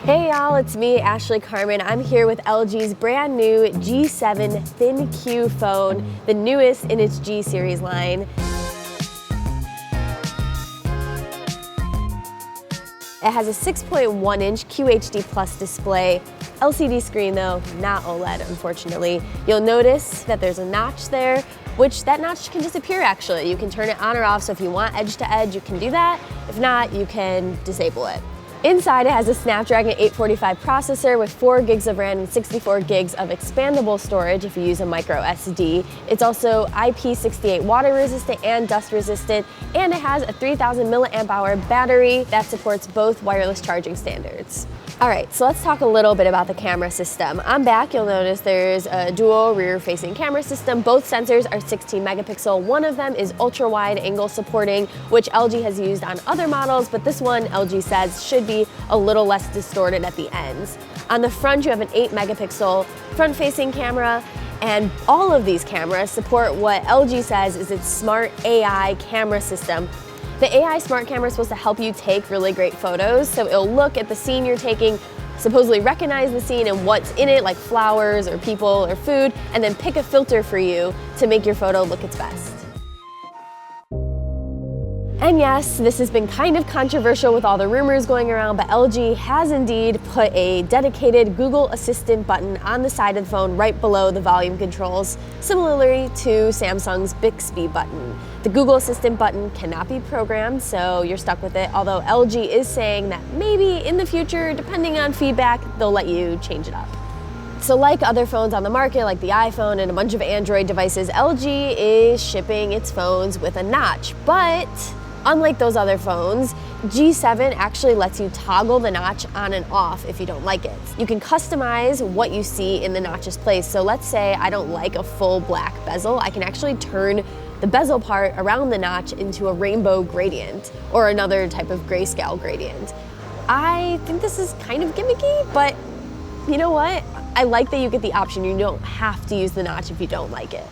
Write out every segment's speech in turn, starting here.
Hey y'all, it's me, Ashley Carmen. I'm here with LG's brand new G7 ThinQ phone, the newest in its G series line. It has a 6.1-inch QHD Plus display, LCD screen though, not OLED unfortunately. You'll notice that there's a notch there, which that notch can disappear actually. You can turn it on or off, so if you want edge to edge, you can do that. If not, you can disable it. Inside, it has a Snapdragon 845 processor with 4 gigs of RAM and 64 gigs of expandable storage if you use a micro SD. It's also IP68 water resistant and dust resistant, and it has a 3000 milliamp hour battery that supports both wireless charging standards. All right, so let's talk a little bit about the camera system. On back, you'll notice there's a dual rear-facing camera system. Both sensors are 16 megapixel. One of them is ultra-wide angle supporting, which LG has used on other models, but this one, LG says, should be a little less distorted at the ends. On the front, you have an 8 megapixel front-facing camera, and all of these cameras support what LG says is its smart AI camera system. The AI smart camera is supposed to help you take really great photos, so it'll look at the scene you're taking, supposedly recognize the scene and what's in it, like flowers or people or food, and then pick a filter for you to make your photo look its best. And yes, this has been kind of controversial with all the rumors going around, but LG has indeed put a dedicated Google Assistant button on the side of the phone right below the volume controls, similarly to Samsung's Bixby button. The Google Assistant button cannot be programmed, so you're stuck with it, although LG is saying that maybe in the future, depending on feedback, they'll let you change it up. So like other phones on the market, like the iPhone and a bunch of Android devices, LG is shipping its phones with a notch, but unlike those other phones, G7 actually lets you toggle the notch on and off if you don't like it. You can customize what you see in the notch's place. So let's say I don't like a full black bezel, I can actually turn the bezel part around the notch into a rainbow gradient or another type of grayscale gradient. I think this is kind of gimmicky, but you know what? I like that you get the option. You don't have to use the notch if you don't like it.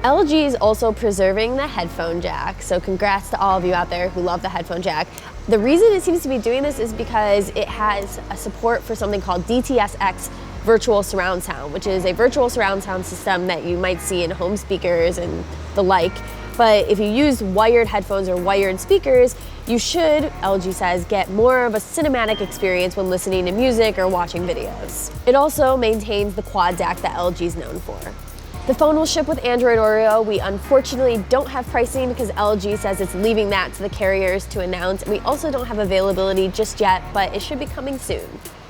LG is also preserving the headphone jack, so congrats to all of you out there who love the headphone jack. The reason it seems to be doing this is because it has a support for something called DTS:X virtual surround sound, which is a virtual surround sound system that you might see in home speakers and the like. But if you use wired headphones or wired speakers, you should, LG says, get more of a cinematic experience when listening to music or watching videos. It also maintains the quad DAC that LG is known for. The phone will ship with Android Oreo. We unfortunately don't have pricing because LG says it's leaving that to the carriers to announce. We also don't have availability just yet, but it should be coming soon.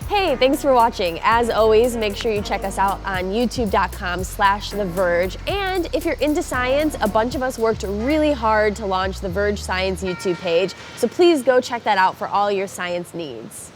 Hey, thanks for watching. As always, make sure you check us out on youtube.com/The Verge. And if you're into science, a bunch of us worked really hard to launch the Verge Science YouTube page, so please go check that out for all your science needs.